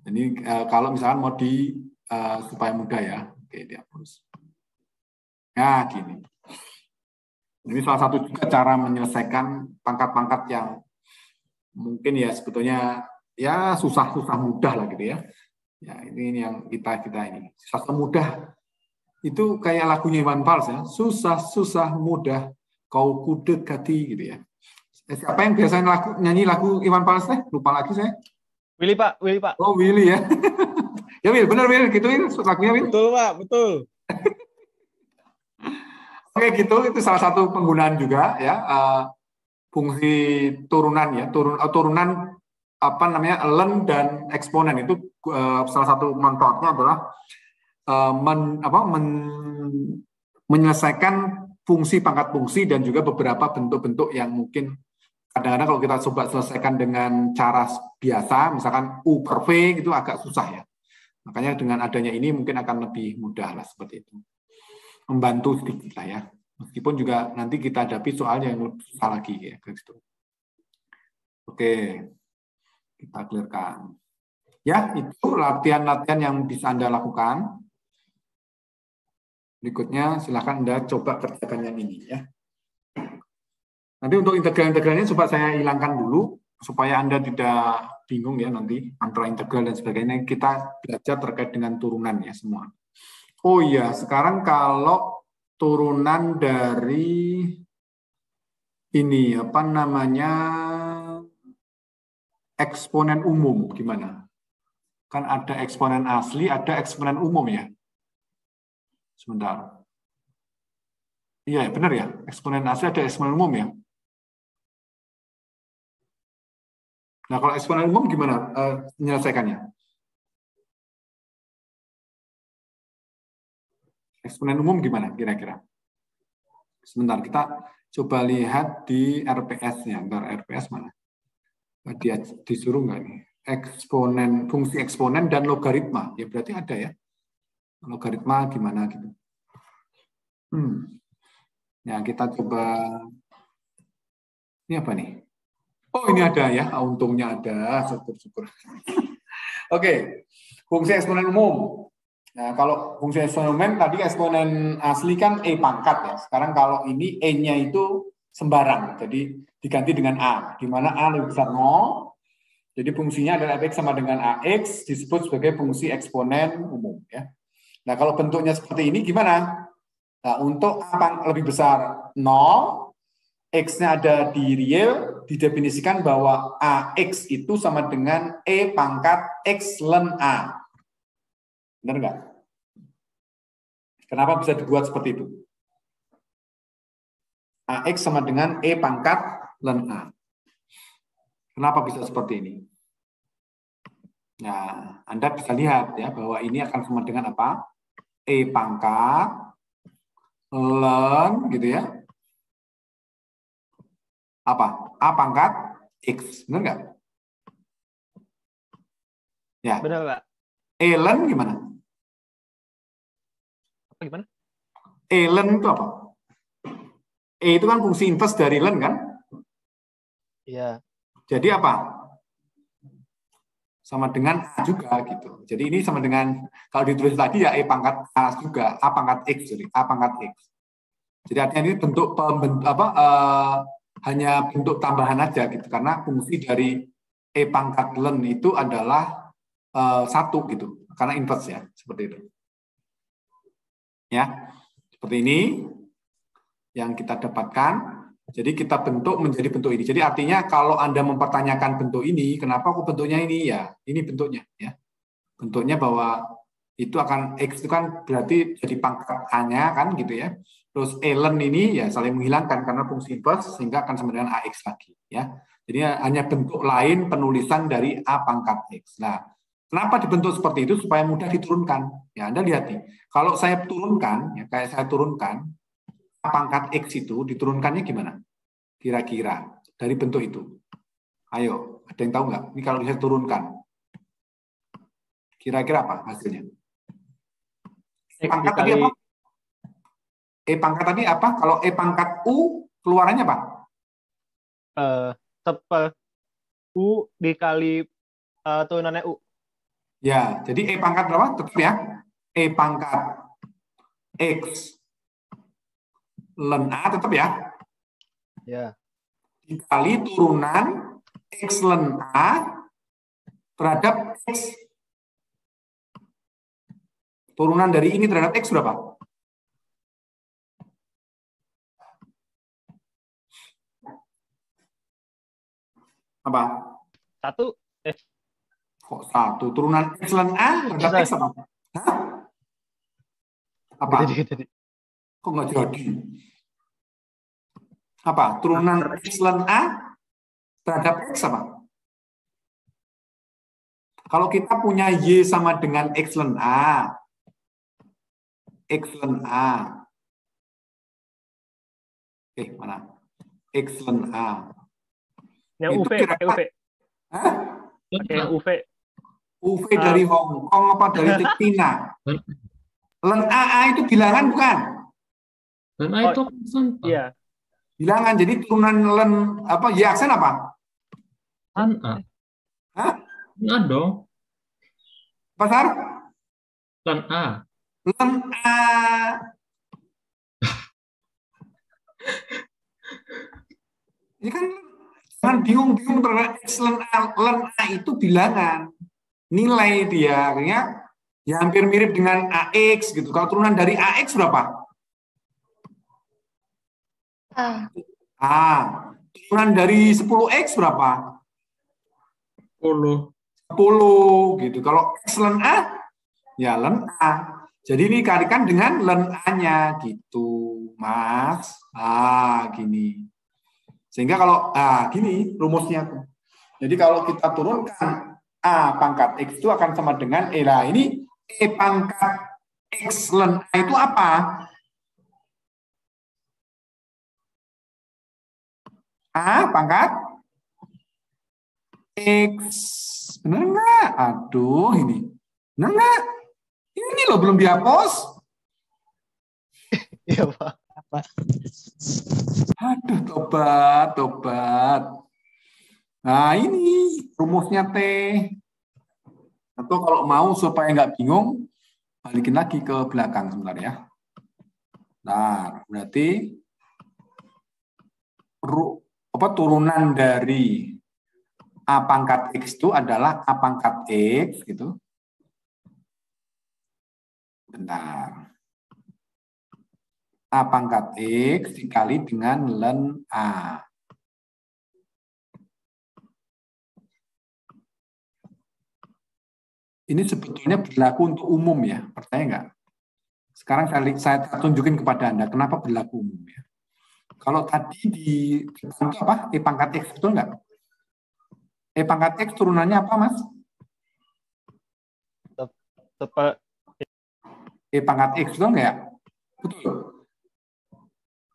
Ini kalau misalkan mau supaya mudah ya, oke dihapus. Nah gini. Ini salah satu juga cara menyelesaikan pangkat-pangkat yang mungkin ya sebetulnya ya susah-susah mudah lah gitu ya. Ya ini yang kita ini susah mudah. Itu kayak lagunya Iwan Fals ya, susah-susah mudah kau kudekati gitu ya. Siapa yang biasanya nyanyi lagu Iwan Fals teh? Lupa lagi saya. Willy Pak. Oh Willy ya. Ya Will, benar Will, gitu Will, lagunya Will. Betul Pak, betul. Oke gitu, itu salah satu penggunaan juga ya fungsi turunan ya, turunan apa namanya ln dan eksponen itu salah satu manfaatnya adalah menyelesaikan fungsi pangkat fungsi dan juga beberapa bentuk-bentuk yang mungkin kadang-kadang kalau kita coba selesaikan dengan cara biasa, misalkan U per V itu agak susah ya. Makanya dengan adanya ini mungkin akan lebih mudah lah seperti itu. Membantu sedikit lah ya. Meskipun juga nanti kita hadapi soalnya yang lebih susah lagi ya. Oke, kita clearkan. Ya, itu latihan-latihan yang bisa Anda lakukan. Berikutnya silakan Anda coba kerjakan yang ini ya. Nanti untuk integral-integralnya coba saya hilangkan dulu supaya Anda tidak bingung ya nanti antara integral dan sebagainya. Kita belajar terkait dengan turunan ya semua. Oh iya, sekarang kalau turunan dari ini apa namanya eksponen umum gimana? Kan ada eksponen asli, ada eksponen umum ya. Sebentar. Iya, benar ya. Eksponen asli ada eksponen umum ya. Nah, kalau eksponen umum gimana menyelesaikannya? Eksponen umum gimana kira-kira? Sebentar, kita coba lihat di RPS-nya. Bentar, RPS mana? Dia disuruh nggak nih? Eksponen, fungsi eksponen dan logaritma. Ya berarti ada ya. Logaritma gimana gitu. Ya, kita coba. Ini apa nih? Oh, ini ada ya. Untungnya ada. Syukur-syukur. Oke. Fungsi eksponen umum. Nah, kalau fungsi eksponen umum tadi eksponen asli kan E pangkat ya. Sekarang kalau ini E-nya itu sembarang. Jadi diganti dengan A. Di mana A lebih besar 0. Jadi fungsinya adalah fx sama dengan AX disebut sebagai fungsi eksponen umum ya. Nah, kalau bentuknya seperti ini gimana? Nah, untuk A lebih besar 0, X-nya ada di real, didefinisikan bahwa AX itu sama dengan E pangkat X ln A. Benar nggak? Kenapa bisa dibuat seperti itu? AX sama dengan E pangkat ln A. Kenapa bisa seperti ini? Nah, Anda bisa lihat ya bahwa ini akan sama dengan apa? E pangkat ln gitu ya. Apa? A pangkat X. Benar nggak? Ya. Benar, Pak. E ln gimana? Apa gimana? E ln itu apa? E itu kan fungsi inverse dari ln kan? Iya. Jadi apa? Sama dengan A juga gitu. Jadi ini sama dengan kalau ditulis tadi ya E pangkat A juga, A pangkat X, jadi A pangkat X. Jadi artinya ini bentuk hanya bentuk tambahan aja gitu, karena fungsi dari E pangkat ln itu adalah 1 gitu, karena inverse ya, seperti itu. Ya, seperti ini yang kita dapatkan. Jadi kita bentuk menjadi bentuk ini. Jadi artinya kalau Anda mempertanyakan bentuk ini, kenapa kok bentuknya ini? Ya, ini bentuknya ya. Bentuknya bahwa itu akan X itu kan berarti jadi pangkat A-nya kan gitu ya. Terus ln ini ya saling menghilangkan karena fungsi inverse sehingga akan sama dengan AX lagi ya. Jadi hanya bentuk lain penulisan dari A pangkat X. Nah, kenapa dibentuk seperti itu? Supaya mudah diturunkan. Ya, Anda lihat nih. Kalau saya turunkan, ya kayak saya turunkan, A pangkat X itu diturunkannya gimana? Kira-kira dari bentuk itu. Ayo, ada yang tahu nggak? Ini kalau saya turunkan. Kira-kira apa hasilnya? E pangkat tadi apa? E pangkat tadi apa? Kalau E pangkat U, keluarannya apa? U dikali turunannya U. Ya, jadi E pangkat berapa? Tetap ya. E pangkat X ln A tetap ya. Ya. Dikali turunan X ln A terhadap X. Turunan dari ini terhadap X berapa? Apa? 1. Kok 1? Turunan X ln A terhadap X apa? Hah? Apa? Jadi. Kok nggak jadi? Apa? Turunan X ln A terhadap X apa? Kalau kita punya Y sama dengan X ln A. X ln A. Mana? X ln A. Yang Itu UV, pakai UV. Hah? Pakai UV. UV dari Hong Kong apa dari Cina? Ln AA itu bilangan bukan? Dan A itu konstan, Pak. Iya. Bilangan. Jadi turunan ln apa? Y aksen apa? Kan A. Hah? Kan A dong. Pasar? Kan A. Ln A. Ini kan jangan bingung-bingung terhadap X ln A. Ln A itu bilangan. Nilai dia artinya ya hampir mirip dengan AX gitu. Kalau turunan dari AX berapa? Turunan dari 10X berapa? 10. 10 gitu. Kalau X ln A, ya ln A. Jadi ini kalikan dengan ln A-nya gitu, Mas. Gini. Sehingga kalau, gini rumusnya. Jadi kalau kita turunkan A pangkat X itu akan sama dengan E. Nah, ini E pangkat X ln A itu apa? A pangkat X. Benar nggak? Aduh, ini. Benar nggak? Ini loh belum dihapus. Iya, Pak. Aduh, tobat. Nah, ini rumusnya T. Atau kalau mau supaya nggak bingung, balikin lagi ke belakang sebentar ya. Nah, berarti turunan dari A pangkat X itu adalah A pangkat X gitu. Bentar. A pangkat X dikali dengan ln A. Ini sebetulnya berlaku untuk umum ya, percaya nggak? Sekarang saya tunjukin kepada Anda kenapa berlaku umum ya. Kalau tadi di depan itu apa? E pangkat X, betul nggak? E pangkat X turunannya apa, Mas? E pangkat X, betul nggak? Betul.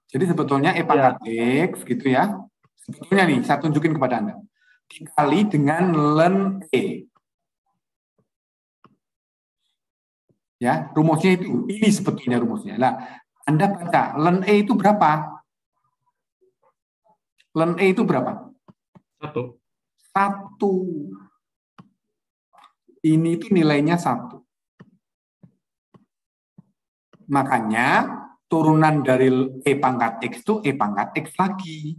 Jadi sebetulnya E pangkat X gitu ya. Sebetulnya nih, saya tunjukin kepada Anda. Dikali dengan ln E. Ya, rumusnya itu. Ini sebetulnya rumusnya. Nah, Anda baca, ln E itu berapa? Ln E itu berapa? 1. 1. Ini itu nilainya 1. Makanya turunan dari E pangkat X itu E pangkat X lagi.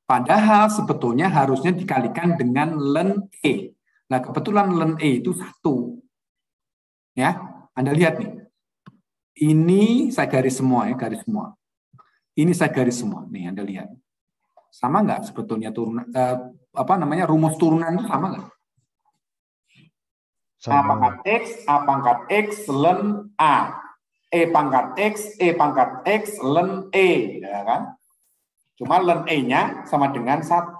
Padahal sebetulnya harusnya dikalikan dengan ln E. Nah, kebetulan ln E itu 1. Ya, Anda lihat nih. Ini saya garis semua ya, garis semua. Ini saya garis semua. Nih, Anda lihat. Sama nggak sebetulnya turunan rumus turunan itu sama nggak? A pangkat X ln A. E pangkat X ln E, ya kan? Cuma ln E-nya sama dengan 1.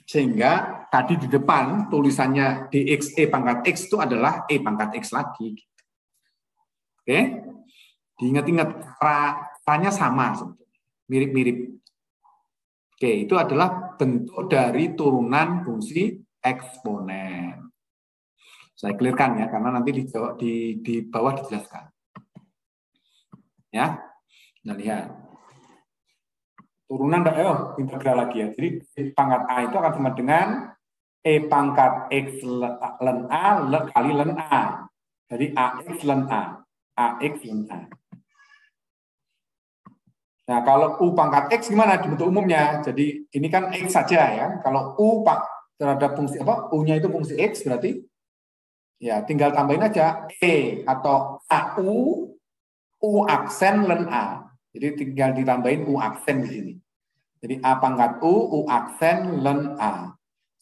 Sehingga tadi di depan tulisannya dx E pangkat X itu adalah E pangkat X lagi. Oke? Diingat-ingat, caranya sama sebetulnya. Mirip-mirip. Oke, itu adalah bentuk dari turunan fungsi eksponen. Saya clearkan ya, karena nanti di bawah dijelaskan. Ya, nah lihat. Turunan integral lagi ya. Jadi pangkat A itu akan sama dengan E pangkat X ln A kali ln A. Jadi AX ln A. AX ln A. Nah, kalau U pangkat X gimana di bentuk umumnya? Jadi ini kan X saja ya. Kalau U terhadap fungsi U-nya itu fungsi X berarti ya tinggal tambahin aja E atau AU U aksen ln A. Jadi tinggal ditambahin U aksen di sini. Jadi A pangkat U aksen ln A.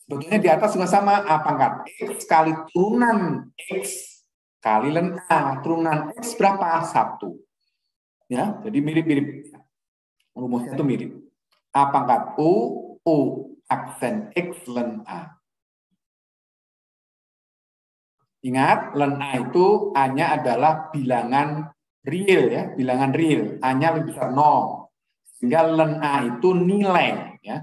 Sebetulnya di atas juga sama, A pangkat X kali turunan X kali ln A. Turunan X berapa? 1. Ya, jadi mirip-mirip. Rumusnya itu mirip. A pangkat U aksen X ln A. Ingat, ln A itu A-nya adalah bilangan real ya, bilangan real. A-nya lebih besar 0. Sehingga ln A itu nilai ya.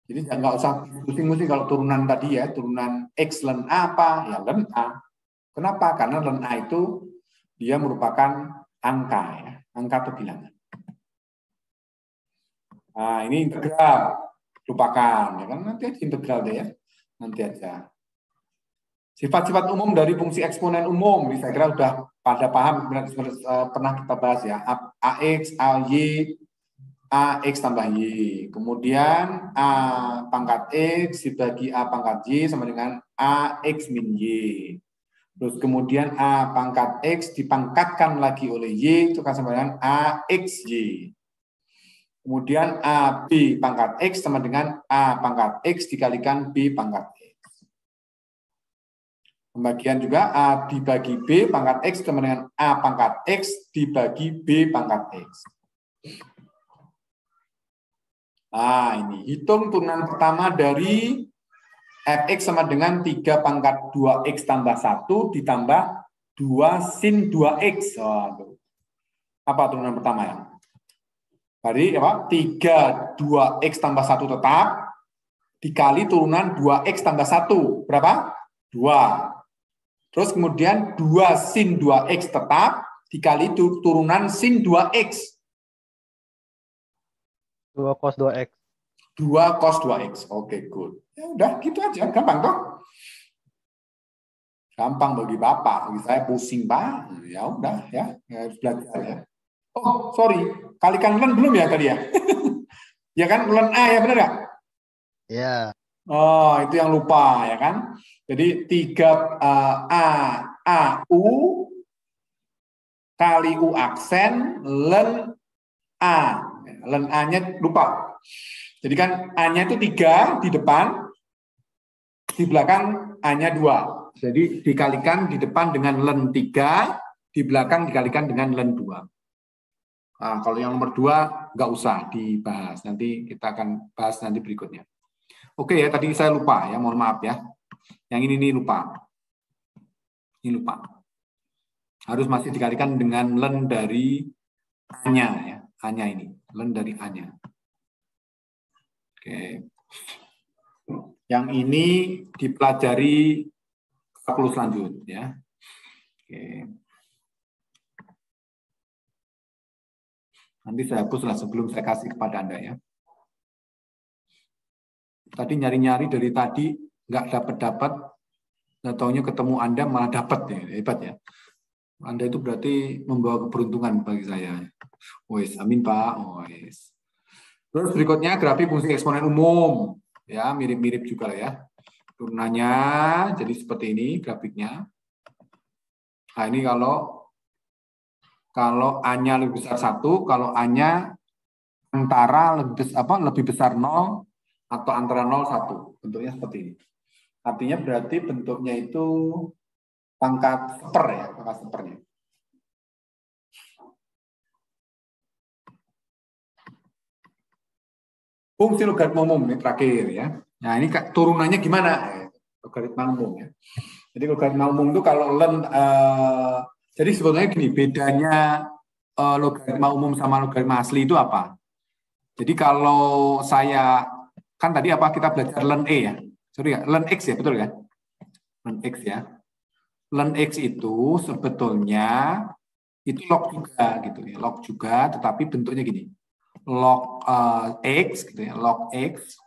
Jadi nggak usah pusing-pusing kalau turunan tadi ya, turunan X ln A apa? Ya ln A. Kenapa? Karena ln A itu dia merupakan angka ya, angka atau bilangan. Nah, ini integral. Lupakan ya kan, nanti aja integral deh ya. Nanti aja. Sifat-sifat umum dari fungsi eksponen umum, saya kira sudah pada paham, pernah kita bahas ya. AX, AY, AX tambah Y. Kemudian A pangkat X dibagi A pangkat Y sama dengan AX min Y. Terus kemudian A pangkat X dipangkatkan lagi oleh Y, itu akan sama dengan AXY. Kemudian AB pangkat X sama dengan A pangkat X dikalikan B pangkat X. Pembagian juga A dibagi B pangkat X sama dengan A pangkat X dibagi B pangkat X. Nah, ini hitung turunan pertama dari Fx sama dengan 3 pangkat 2X tambah 1 ditambah 2 sin 2X. Apa turunan pertama ya? Tadi apa? 3 2X tambah 1 tetap dikali turunan 2X tambah 1. Berapa? 2. Terus kemudian 2 sin 2X tetap dikali turunan sin 2X. 2 cos 2X. 2 cos 2X. Oke, good. Ya udah, gitu aja. Gampang toh? Gampang bagi Bapak. Bagi saya pusing, Pak. Ya udah, ya. Harus belajar ya. Oh, sorry. Kalikan ln belum ya tadi ya? Ya kan, ln A ya, benar nggak? Ya. Oh, itu yang lupa ya kan? Jadi 3 AU kali U aksen ln A. Ln A-nya lupa. Jadi kan A-nya itu 3 di depan, di belakang A-nya 2. Jadi dikalikan di depan dengan ln 3, di belakang dikalikan dengan ln 2. Nah, kalau yang nomor 2 nggak usah dibahas. Nanti kita akan bahas nanti berikutnya. Oke ya, tadi saya lupa ya, mohon maaf ya. Yang ini lupa. Ini lupa. Harus masih dikalikan dengan len dari A-nya ya. A-nya ini, len dari A-nya. Oke. Yang ini dipelajari kalkulus lanjut ya. Oke. Nanti saya hapuslah sebelum saya kasih kepada Anda ya. Tadi nyari-nyari dari tadi nggak dapat, nggak taunya ketemu Anda malah dapat ya, hebat ya. Anda itu berarti membawa keberuntungan bagi saya. Wes, amin Pak. Wes. Terus berikutnya grafik fungsi eksponen umum, ya mirip-mirip juga lah ya. Turunannya jadi seperti ini grafiknya. Nah ini kalau A-nya lebih besar 1, kalau A-nya antara lebih besar 0 atau antara 0 1, bentuknya seperti ini. Artinya berarti bentuknya itu pangkat seper ya, pangkat sepernya. Fungsi logaritma umum ini terakhir ya. Nah ini turunannya gimana? Logaritma umum ya. Jadi logaritma umum itu kalau jadi sebetulnya gini, bedanya logaritma umum sama logaritma asli itu apa? Jadi kalau saya kan tadi apa kita belajar ln E ya, sorry ya, ln X ya, betul kan? Ln X ya. Ln X itu sebetulnya itu log juga gitu ya, log juga, tetapi bentuknya gini, log X gitu ya, log X,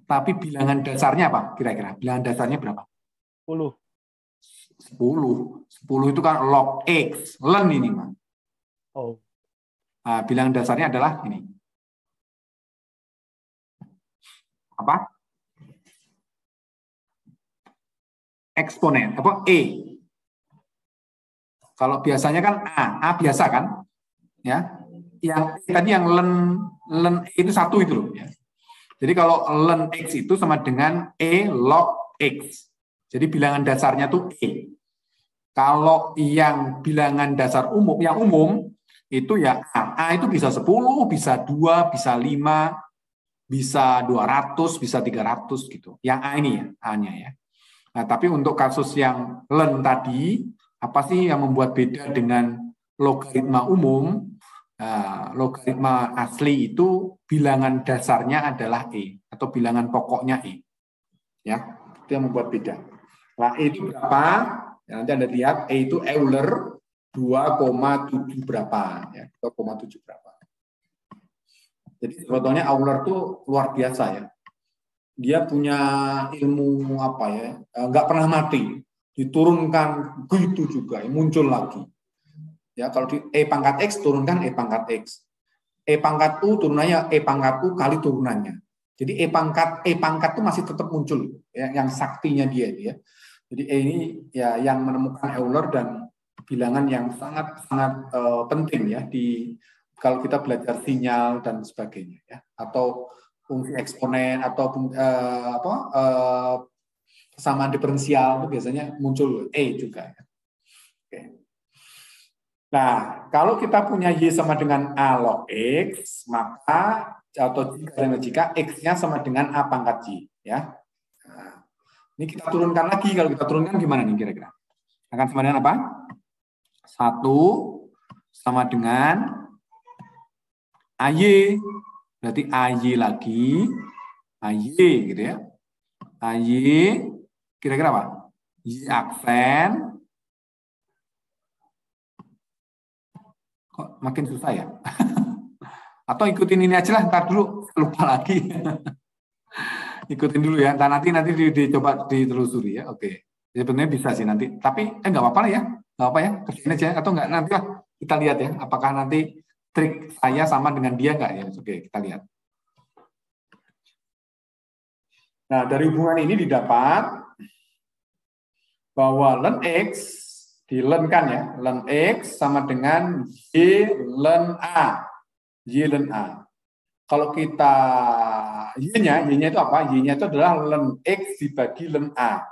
tapi bilangan dasarnya apa? Kira-kira bilangan dasarnya berapa? 10. 10 itu kan log X, ln ini Mas. Oh. Nah, bilangan dasarnya adalah ini. Apa? Eksponen, apa? E. Kalau biasanya kan A biasa kan? Ya. Yang tadi yang ln E itu 1 itu loh ya. Jadi kalau ln X itu sama dengan E log X. Jadi bilangan dasarnya tuh E. Kalau yang bilangan dasar umum, yang umum itu ya A itu bisa 10, bisa 2, bisa 5, bisa 200, bisa 300 gitu. Yang A ini ya, A-nya ya. Nah, tapi untuk kasus yang ln tadi, apa sih yang membuat beda dengan logaritma umum? Nah, logaritma asli itu bilangan dasarnya adalah E atau bilangan pokoknya E. Ya, itu yang membuat beda. Nah, E itu berapa? Ya, nanti Anda lihat E itu Euler 2,7 berapa ya, 2,7 berapa. Jadi sebetulnya Euler itu luar biasa ya. Dia punya ilmu apa ya, nggak pernah mati. Diturunkan begitu juga, muncul lagi. Ya, kalau di E pangkat X turunkan E pangkat X. E pangkat U turunannya E pangkat U kali turunannya. Jadi E pangkat itu masih tetap muncul ya, yang saktinya dia ya. Jadi E ini ya yang menemukan Euler dan bilangan yang sangat penting ya di kalau kita belajar sinyal dan sebagainya ya, atau fungsi eksponen atau kesamaan diferensial itu biasanya muncul E juga ya. Oke. Nah, kalau kita punya Y sama dengan A log X, maka atau jika X-nya sama dengan A pangkat Y ya. Nah, ini kita turunkan lagi, kalau kita turunkan gimana nih kira-kira? Akan sama dengan apa? 1 sama dengan AY, berarti AY lagi, AY gitu ya. AY, kira-kira apa? Y aksen. Kok makin susah ya? Atau ikutin ini aja lah, ntar dulu, lupa lagi. Ikutin dulu ya, nanti dicoba ditelusuri ya, oke. Sebenarnya bisa sih nanti, tapi nggak apa-apa lah ya. Nggak apa ya, kerjain aja, atau nggak nanti lah kita lihat ya, apakah nanti trik saya sama dengan dia nggak ya? Oke, kita lihat. Nah, dari hubungan ini didapat bahwa ln X, dilenkan ya, ln X sama dengan Y ln A. Y ln A. Kalau kita Y-nya itu apa? Y-nya itu adalah ln X dibagi ln A.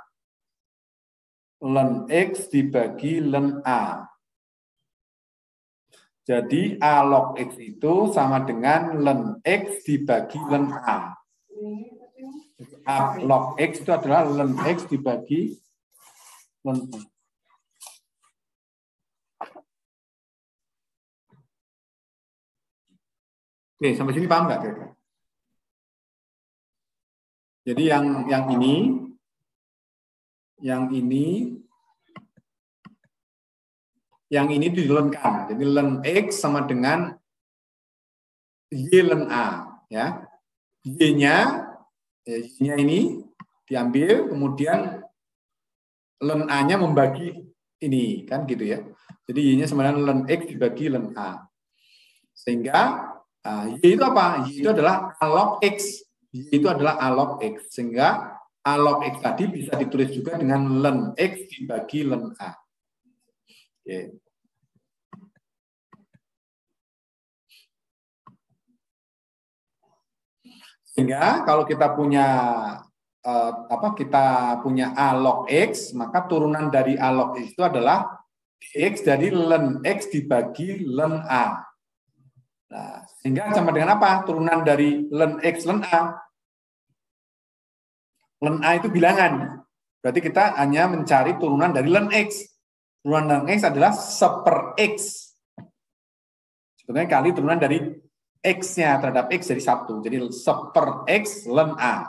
Ln X dibagi ln A. Jadi A log X itu sama dengan ln X dibagi ln A. A log X itu adalah ln X dibagi ln A. Oke, sampai sini paham nggak kira-kira? Jadi yang ini dilenkan. Jadi len X sama dengan Y len A, ya. Y-nya ini diambil, kemudian len A-nya membagi ini, kan gitu ya. Jadi Y-nya sama dengan len X dibagi len A. Sehingga Y itu apa? Y itu adalah A log X. Y itu adalah A log X. Sehingga A log X tadi bisa ditulis juga dengan len X dibagi len A. Oke. Sehingga kalau kita punya A log X, maka turunan dari A log X itu adalah X dari len X dibagi len A. Nah, sehingga sama dengan apa? Turunan dari len X len A. Len A itu bilangan. Berarti kita hanya mencari turunan dari len X. Turunan len X adalah 1/X. Sebetulnya kali turunan dari X-nya terhadap X jadi 1. Jadi 1/X len A.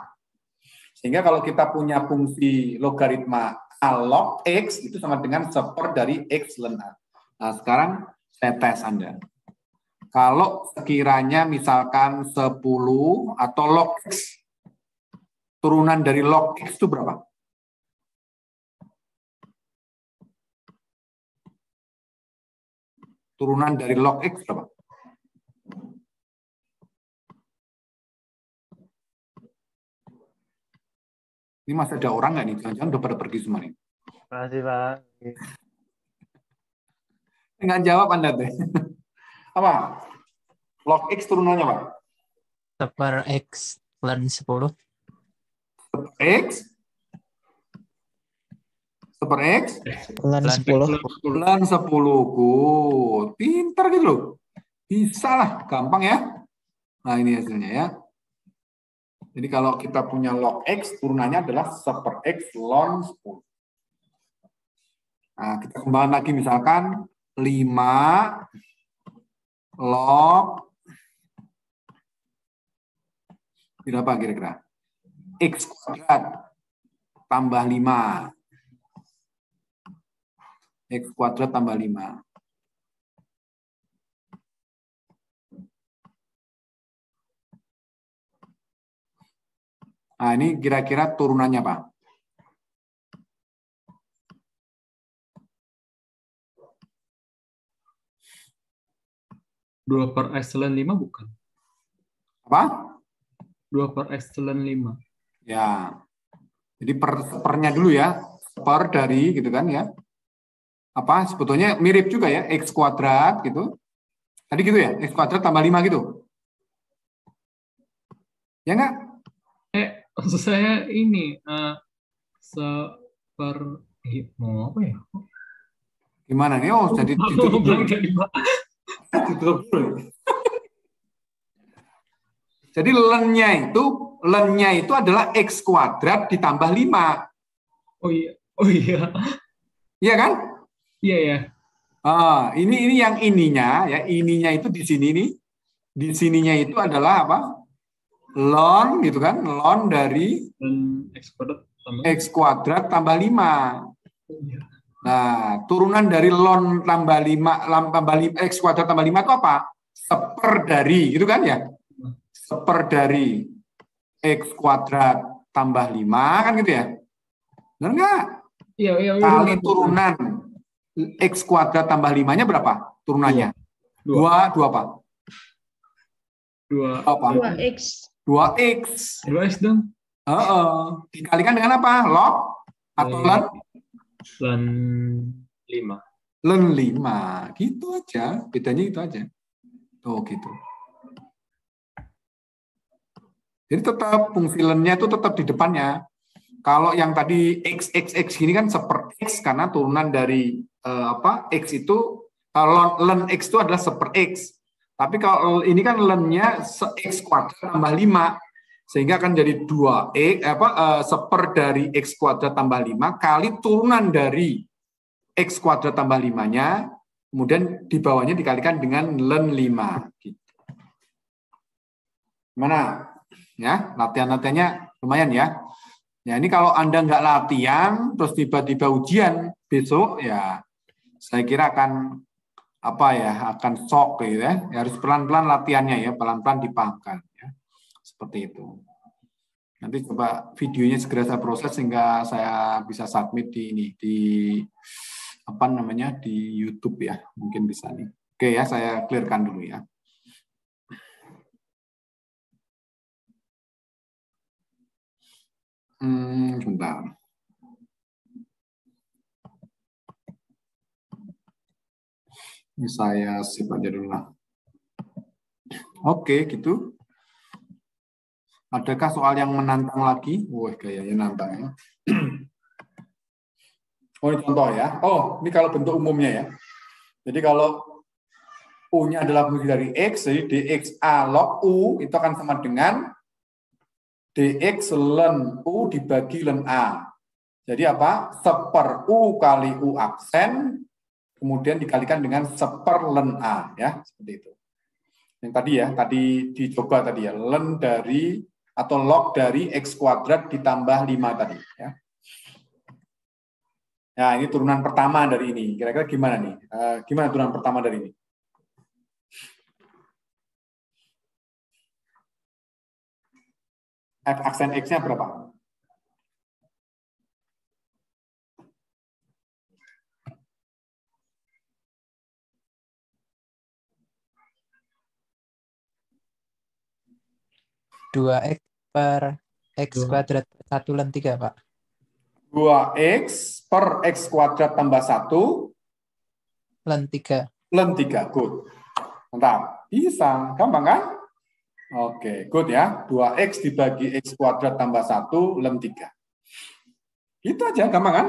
Sehingga kalau kita punya fungsi logaritma A log X, itu sama dengan 1/, dari X len A. Nah, sekarang saya tes Anda. Kalau sekiranya misalkan 10 atau log X, turunan dari log X itu berapa? Turunan dari log X berapa? Ini masih ada orang nggak nih? Jangan-jangan udah pada pergi semua nih. Makasih, Pak. Nggak jawab Anda deh. Apa? Log X turunannya apa? 1/X len 10. X? 1/X? Len 10. Len 10. Good. Pintar gitu loh. Bisa lah. Gampang ya. Nah, ini hasilnya ya. Jadi kalau kita punya log X, turunannya adalah 1/X ln 10. Nah, kita kembangkan lagi misalkan 5 log berapa kira-kira? X kuadrat tambah 5. X kuadrat tambah 5. Nah, ini kira-kira turunannya apa? Dua per X ln 5 bukan? Apa? 2 per X ln 5. Ya. Jadi pernya dulu ya. Per dari gitu kan ya. Apa sebetulnya mirip juga ya, X kuadrat gitu. Tadi gitu ya, X kuadrat tambah 5 gitu. Ya enggak? Maksud saya ini mau apa ya? Gimana nih? Oh, jadi ditutup dulu. Jadi lennya itu adalah X kuadrat ditambah 5. Oh iya. Oh iya. Iya kan? Iya ya. Ini yang ininya ya, ininya itu di sini nih. Di sininya itu adalah apa? Ln gitu kan? Ln dari X kuadrat tambah 5. Oh, iya. Nah, turunan dari ln tambah 5 X kuadrat tambah 5 itu apa? 1/, dari gitu kan ya? 1/, dari X kuadrat tambah 5 kan gitu ya? Benar nggak? Iya. Kali turunan X kuadrat tambah 5-nya berapa? Turunannya? 2 apa? 2X. 2X. 2X dong. Dikalikan dengan apa? Log atau len? Len 5. Len 5. Gitu aja. Bedanya itu aja. Oh gitu. Jadi tetap fungsi lennya itu tetap di depannya. Kalau yang tadi X gini kan 1/X karena turunan dari X itu len X itu adalah 1/X. Tapi kalau ini kan lennya X kuadrat tambah 5. Sehingga akan jadi 2X 1/, dari X kuadrat tambah 5 kali turunan dari X kuadrat tambah 5-nya, kemudian di bawahnya dikalikan dengan len 5. Gitu. Gimana? Ya, latihan-latihannya lumayan ya. Ya, ini kalau Anda nggak latihan, terus tiba-tiba ujian besok, ya saya kira akan akan shock gitu ya. Ya, harus pelan-pelan latihannya ya, pelan-pelan dipahamkan ya. Seperti itu. Nanti coba videonya segera saya proses sehingga saya bisa submit di YouTube ya. Mungkin bisa nih. Oke ya, saya clearkan dulu ya. Sebentar. Ini saya sip aja dulu lah. Oke, gitu. Adakah soal yang menantang lagi? Wah, kayaknya nantang ya. Oh, ini contoh ya. Oh, ini kalau bentuk umumnya ya. Jadi kalau U-nya adalah fungsi dari X, jadi dxa log U itu akan sama dengan dx ln U dibagi ln A. Jadi apa? Seper U kali U aksen, kemudian dikalikan dengan seper ln A. Ya, seperti itu. Yang tadi ya, tadi dicoba tadi ya, ln dari atau log dari X kuadrat ditambah 5 tadi. Ya. Nah, ini turunan pertama dari ini. Kira-kira gimana nih? Gimana turunan pertama dari ini? Aksen X-nya berapa? Dua X per X kuadrat 1 ln 3, Pak. 2X per X kuadrat tambah 1 Ln 3. ln 3. Good. Mantap. Bisa. Gampang kan? Oke, good ya. 2X dibagi X kuadrat tambah 1 ln 3. Itu aja, gampang kan?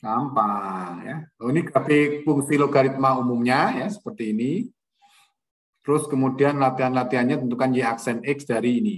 Gampang ya. Oh, ini grafik fungsi logaritma umumnya ya, seperti ini. Terus kemudian latihan-latihannya tentukan Y aksen X dari ini.